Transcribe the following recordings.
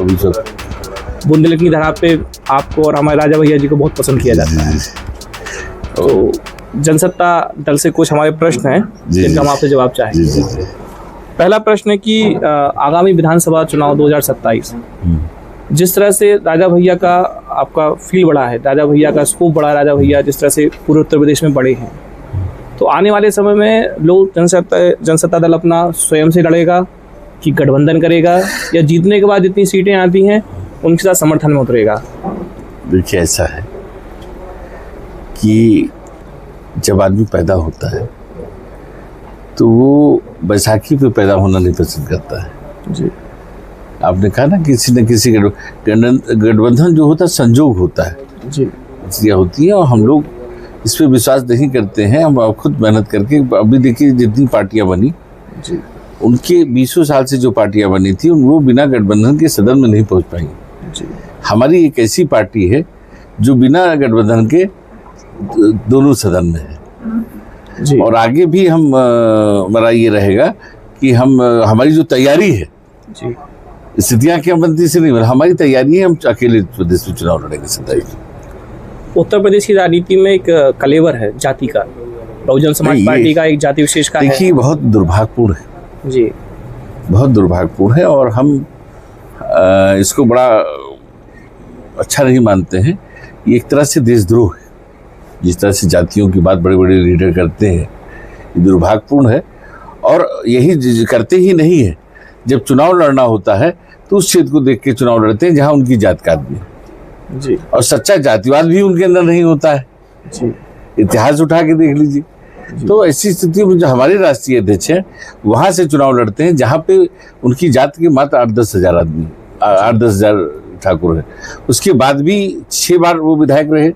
अभी सब बुंदेलखंड की धरा पे आपको और हमारे राजा भैया जी को बहुत पसंद किया जाता है। तो जनसत्ता दल से कुछ हमारे प्रश्न हैं जिनका हम आपसे जवाब चाहेंगे। पहला प्रश्न है कि आगामी विधानसभा चुनाव 2027 जिस तरह से राजा भैया का आपका फील बढ़ा है, राजा भैया का स्कोप बढ़ा, राजा भैया जिस तरह से पूरे उत्तर प्रदेश में बढ़े हैं, तो आने वाले समय में लोग जनसत्ता दल अपना स्वयं से लड़ेगा कि गठबंधन करेगा, या जीतने के बाद जितनी सीटें आती हैं उनके साथ समर्थन में उतरेगा? देखिए, ऐसा है कि जब आदमी पैदा होता है तो वो बैसाखी पे पैदा होना नहीं पसंद करता है जी। आपने कहा ना, किसी न किसी गठबंधन जो होता है संजोग होता है जी, इसलिए होती है, और हम लोग इस पे विश्वास नहीं करते हैं। हम खुद मेहनत करके, अभी देखिए जितनी पार्टियां बनी जी, उनके 20 साल से जो पार्टियां बनी थी वो बिना गठबंधन के सदन में नहीं पहुंच पाई जी। हमारी एक ऐसी पार्टी है जो बिना गठबंधन के दोनों सदन में है जी। और आगे भी हम हमारा ये रहेगा कि हमारी जो तैयारी है जी, स्थितियां क्या बनती से नहीं, हमारी तैयारी है, हम अकेले प्रदेश में चुनाव लड़ेंगे 27। उत्तर प्रदेश की राजनीति में एक कलेवर है जाति का, बहुजन समाज पार्टी का एक जाति विशेष का है। देखिए, बहुत दुर्भाग्यपूर्ण है जी, बहुत दुर्भाग्यपूर्ण है, और हम इसको बड़ा अच्छा नहीं मानते हैं। ये एक तरह से देशद्रोह है, जिस तरह से जातियों की बात बड़े बड़े लीडर करते हैं, ये दुर्भाग्यपूर्ण है। और यही करते ही नहीं है, जब चुनाव लड़ना होता है तो उस क्षेत्र को देख के चुनाव लड़ते हैं जहां उनकी जात का आदमी है जी, और सच्चा जातिवाद भी उनके अंदर नहीं होता है जी। इतिहास उठा के देख लीजिए। तो ऐसी स्थिति में जो हमारे राष्ट्रीय अध्यक्ष हैं वहां से चुनाव लड़ते हैं जहां पे उनकी जात के मात्र 8-10 हज़ार आदमी, 8-10 हज़ार ठाकुर है। उसके बाद भी 6 बार वो विधायक रहे,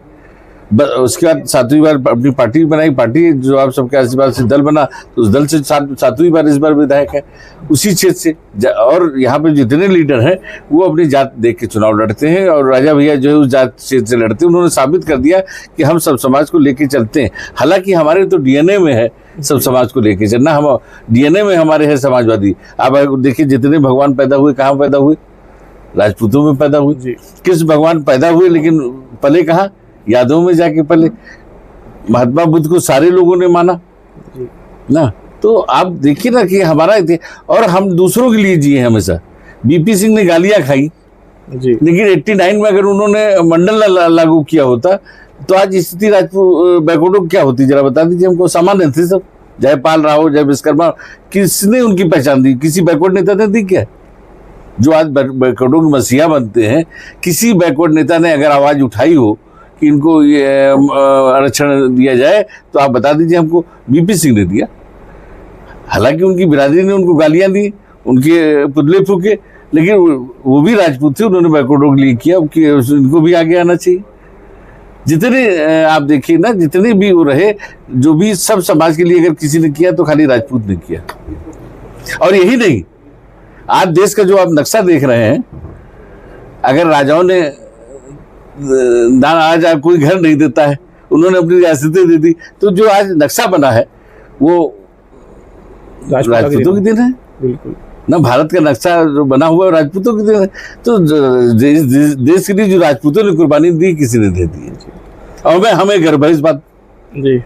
उसके बाद 7वीं बार अपनी पार्टी बनाई, पार्टी जो आप सबके आशीर्वाद से दल बना, तो उस दल से 7वीं बार इस बार विधायक है उसी क्षेत्र से। और यहाँ पे जितने लीडर हैं वो अपनी जात देख के चुनाव लड़ते हैं, और राजा भैया जो है उस जात क्षेत्र से लड़ते हैं। उन्होंने साबित कर दिया कि हम सब समाज को लेके चलते हैं। हालांकि हमारे तो डीएनए में है सब समाज को लेके चलना, हम डीएनए में हमारे है समाजवादी। आप देखिए, जितने भगवान पैदा हुए कहाँ पैदा हुए? राजपूतों में पैदा हुए। किस भगवान पैदा हुए लेकिन पले कहाँ? यादों में जाके पले। महात्मा बुद्ध को सारे लोगों ने माना ना। तो आप देखिए ना कि हमारा, और हम दूसरों के लिए जिए हमेशा। बीपी सिंह ने गालियां खाई जी, लेकिन 89 में अगर उन्होंने मंडल लागू किया होता तो आज स्थिति राजपूत बैकवर्डों की क्या होती, जरा बता दीजिए हमको। सामान्य थे सब, जयपाल राव, जय विश्वकर्मा, किसने उनकी पहचान दी? किसी बैकवर्ड नेता ने दी क्या? जो आज बैकवर्डों के मसीहा बनते हैं, किसी बैकवर्ड नेता ने अगर आवाज उठाई हो कि इनको ये आरक्षण दिया जाए तो आप बता दीजिए हमको। बीपी सिंह ने दिया, हालांकि उनकी बिरादरी ने उनको गालियां दी, उनके पुतले फूके, लेकिन वो भी राजपूत थे, उन्होंने बैकवर्डों के लिए किया कि उनको भी आगे आना चाहिए। जितने आप देखिए ना, जितने भी वो रहे, जो भी सब समाज के लिए अगर किसी ने किया तो खाली राजपूत ने किया। और यही नहीं, आज देश का जो आप नक्शा देख रहे हैं, अगर राजाओं ने दान, आज कोई घर नहीं देता है, उन्होंने अपनी रियासतें दे दी, तो जो आज नक्शा बना है वो राजपूतों की देन है। बिल्कुल ना, भारत का नक्शा जो बना हुआ है राजपूतों की देन है। तो देश के लिए जो राजपूतों ने कुर्बानी दी, किसी ने दे दी है। और हमें गर्व है इस बात। जी।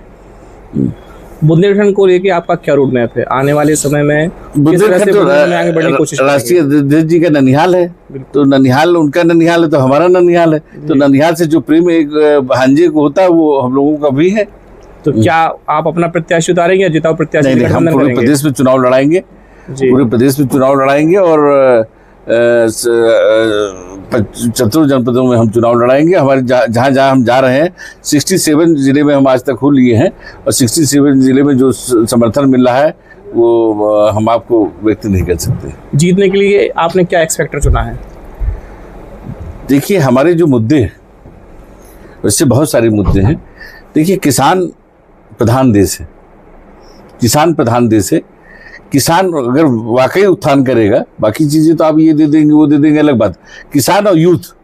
बुंदेलखंड को लेके आपका क्या रोड मैप है आने वाले समय में? बुंदेलखंड तो आगे बढ़ने की कोशिश राष्ट्रीय अध्यक्ष जी का ननिहाल है, तो ननिहाल उनका ननिहाल है तो हमारा ननिहाल है। तो ननिहाल से जो प्रेम एक भांजे को होता है वो हम लोगों का भी है। तो क्या आप अपना प्रत्याशी उतारेंगे या जिताओ प्रत्याशी? नहीं, हम पूरे प्रदेश में चुनाव लड़ाएंगे, पूरे प्रदेश में चुनाव लड़ाएंगे, और 74 जनपदों में हम चुनाव लड़ाएंगे। हमारे जहाँ जहाँ हम जा रहे हैं, 67 जिले में हम आज तक हो लिए हैं, और 67 जिले में जो समर्थन मिल रहा है वो हम आपको व्यक्त नहीं कर सकते। जीतने के लिए आपने क्या एक्सपेक्टर चुना है? देखिए, हमारे जो मुद्दे हैं वैसे बहुत सारे मुद्दे हैं। देखिए, किसान प्रधान देश है, किसान प्रधान देश है। किसान अगर वाकई उत्थान करेगा, बाकी चीजें तो आप ये दे देंगे वो दे देंगे, अलग बात। किसान और यूथ,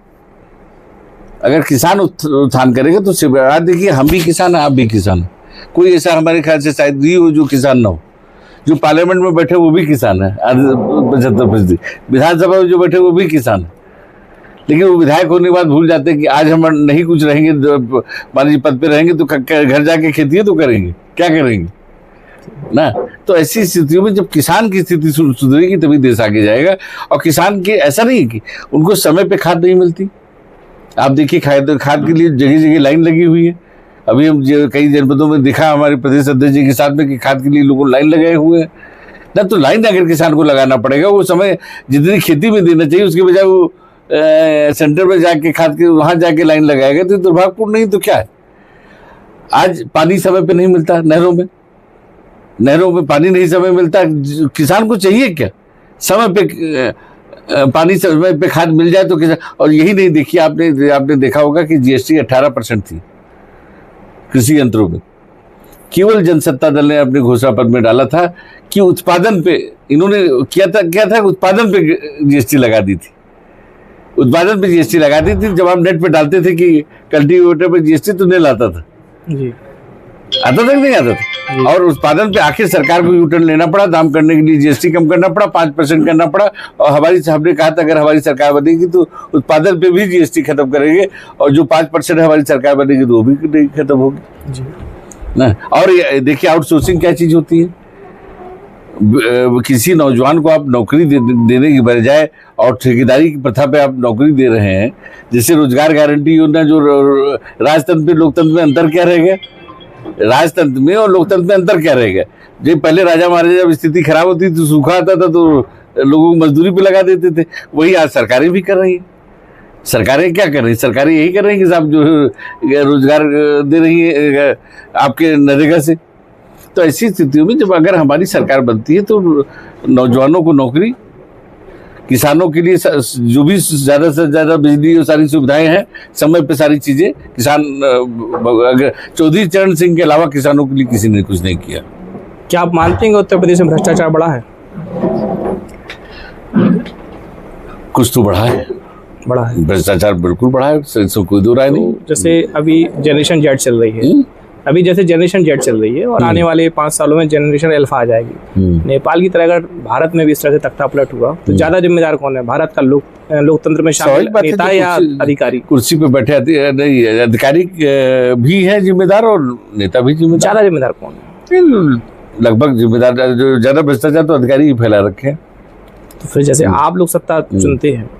अगर किसान उत्थान करेगा तो आज देखिए, हम भी किसान हैं, आप भी किसान हैं। कोई ऐसा हमारे ख्याल से शायद नहीं हो जो किसान ना हो। जो पार्लियामेंट में बैठे वो भी किसान है, 75%। विधानसभा में जो बैठे वो भी किसान है। लेकिन वो विधायक होने के बाद भूल जाते हैं कि आज हम नहीं कुछ रहेंगे, मान लीजिए पद पे रहेंगे तो घर जाके खेती तो करेंगे, क्या करेंगे ना। तो ऐसी स्थितियों में जब किसान की स्थिति सुधरेगी तभी देश आगे जाएगा। और किसान के ऐसा नहीं है कि उनको समय पे खाद नहीं मिलती। आप देखिए खाद के लिए जगह जगह लाइन लगी हुई है। अभी हम कई जनपदों में दिखा हमारे प्रदेश अध्यक्ष जी के साथ में कि खाद के लिए लोगों लाइन लगाए हुए हैं ना। तो लाइन अगर किसान को लगाना पड़ेगा, वो समय जितनी खेती में देना चाहिए उसके बजाय वो सेंटर में जाके खाद के वहां जाके लाइन लगाएगा तो दुर्भाग्यपूर्ण नहीं तो क्या है। आज पानी समय पे नहीं मिलता, नहरों में पानी नहीं समय मिलता। किसान को चाहिए क्या, समय पे पानी समय पे खाद मिल जाए तो किसान। और यही नहीं, देखिए आपने देखा होगा कि जीएसटी 18% थी कृषि यंत्रों में। केवल जनसत्ता दल ने अपने घोषणा पत्र में डाला था कि उत्पादन पे इन्होंने क्या था उत्पादन पे जीएसटी लगा दी थी। उत्पादन पे जीएसटी लगा दी थी। जब आप नेट पे डालते थे कि कल्टीवेटर पे जीएसटी तो नहीं लाता था जी, आता तक नहीं आता था। और उत्पादन पे आखिर सरकार को यूटर्न लेना पड़ा, दाम करने के लिए जीएसटी कम करना पड़ा, 5% करना पड़ा। और हमने कहा था अगर हमारी सरकार बनेगी तो उत्पादन पे भी जीएसटी खत्म करेंगे, और जो 5% हमारी सरकार बनेगी तो वो भी खत्म होगी ना। और देखिए आउटसोर्सिंग क्या चीज होती है। किसी नौजवान को आप नौकरी देने की बजाय और ठेकेदारी की प्रथा पे आप नौकरी दे रहे हैं। जैसे रोजगार गारंटी योजना, जो राजतंत्र में लोकतंत्र में अंतर क्या रहेगा, राजतंत्र में और लोकतंत्र में अंतर क्या रहेगा। जो पहले राजा महाराजा जब स्थिति खराब होती थी, सूखा आता था तो लोगों को मजदूरी पे लगा देते थे। वही आज सरकारें भी कर रही हैं। सरकारें क्या कर रही हैं, सरकारें यही कर रही हैं कि साहब जो रोजगार दे रही है आपके नरेगा से। तो ऐसी स्थितियों में जब अगर हमारी सरकार बनती है तो नौजवानों को नौकरी, किसानों के लिए जो भी ज्यादा से ज्यादा बिजली और सारी सुविधाएं हैं, समय पे सारी चीजें किसान। अगर चौधरी चरण सिंह के अलावा किसानों के लिए किसी ने कुछ नहीं किया। क्या आप मानते हैं कि उत्तर प्रदेश में भ्रष्टाचार बढ़ा है? कुछ तो बढ़ा है, भ्रष्टाचार बिल्कुल बढ़ा है, इसमें कोई दो राय नहीं। जैसे अभी जनरेशन जेड चल रही है, और आने वाले 5 सालों में जनरेशन अल्फा आ जाएगी। नेपाल की तरह अगर भारत में भी इस तरह से तख्ता पलट हुआ तो ज्यादा जिम्मेदार कौन है, भारत का लोकतंत्र में शामिल नेता या अधिकारी? कुर्सी पे बैठे अधिकारी भी है जिम्मेदार और नेता भी जिम्मेदार। ज्यादा जिम्मेदार कौन है? लगभग जिम्मेदार जो ज्यादा भ्रष्टाचार तो अधिकारी ही फैला रखे हैं। तो फिर जैसे आप लोग सत्ता चुनते हैं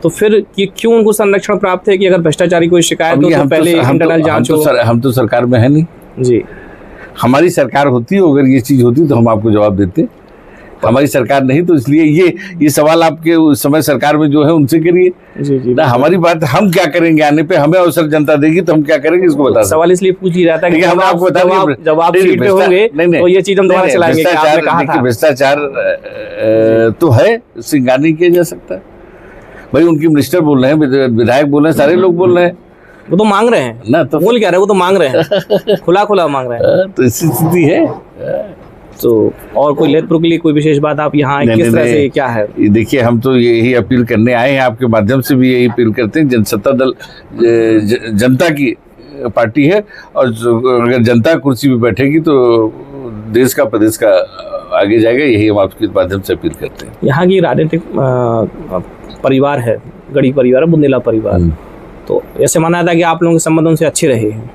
तो फिर ये क्यों उनको संरक्षण प्राप्त है कि अगर भ्रष्टाचारी कोई शिकायत हो तो पहले इंटरनल जांच हो? हम तो सरकार में है नहीं जी। हमारी सरकार होती है, अगर ये चीज होती तो हम आपको जवाब देते। हमारी सरकार नहीं, तो इसलिए ये सवाल आपके उस समय सरकार में जो है उनसे करिए जी। ना हमारी बात, हम क्या करेंगे आने पे, हमें अवसर जनता देगी तो हम क्या करेंगे इसको बता। सवाल इसलिए पूछ ही रहा था कि हम आपको जब आप सीट पे होंगे तो ये चीज हम दोबारा चलाएंगे। भ्रष्टाचार तो है, सिंगार नहीं किया जा सकता भाई। उनकी मिनिस्टर बोल रहे हैं, विधायक बोल रहे हैं, सारे लोग बोल रहे हैं, वो तो मांग रहे हैं ना। तो बोल क्या रहे, वो तो मांग रहे हैं, खुला मांग रहे हैं। तो ऐसी स्थिति है। तो और कोई ललितपुर के लिए कोई विशेष बात आप यहाँ किस तरह से, क्या है? देखिए हम तो यही अपील करने आए हैं, आपके माध्यम से भी यही अपील करते हैं। जनसत्ता दल जनता की पार्टी है, और अगर जनता कुर्सी पे बैठेगी तो देश का, प्रदेश का आगे जाएगा। यही हम आपके माध्यम से अपील करते हैं। यहाँ की राजनीतिक परिवार है, गढ़ी परिवार है, बुंदेला परिवार, तो ऐसे माना था कि आप लोगों के संबंध उनसे अच्छे रहे हैं?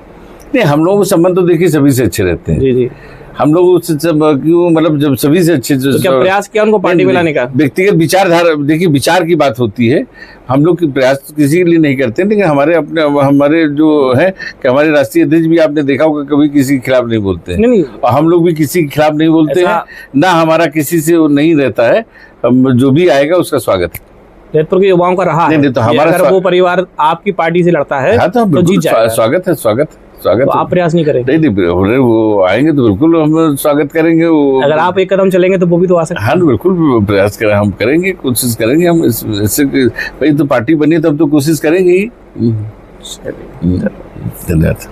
नहीं, हम लोगों के संबंध तो देखिए सभी से अच्छे रहते हैं जी। हम लोग क्यों, मतलब जब सभी से अच्छे, तो क्या प्रयास किया उनको पार्टी में लाने का? व्यक्तिगत विचारधारा, देखिए विचार की बात होती है। हम लोग की प्रयास किसी के लिए नहीं करते, लेकिन हमारे जो है कि हमारे राष्ट्रीय अध्यक्ष भी आपने देखा होगा कभी किसी के खिलाफ नहीं बोलते हैं। नहीं। और हम लोग भी किसी के खिलाफ नहीं बोलते हैं, ना हमारा किसी से वो नहीं रहता है। जो भी आएगा उसका स्वागत है। ललितपुर के युवाओं का रहा है, तो हमारा अगर वो परिवार आपकी पार्टी से लड़ता है तो जीत जाएगा। स्वागत है। तो आप प्रयास नहीं करेंगे? नहीं, वो आएंगे तो बिल्कुल हम स्वागत करेंगे। अगर आप एक कदम चलेंगे तो वो भी तो आ सकते हैं। हाँ, बिल्कुल प्रयास करें, हम करेंगे, कोशिश करेंगे। हम इससे भाई तो पार्टी बनी तब तो कोशिश करेंगे ही। धन्यवाद।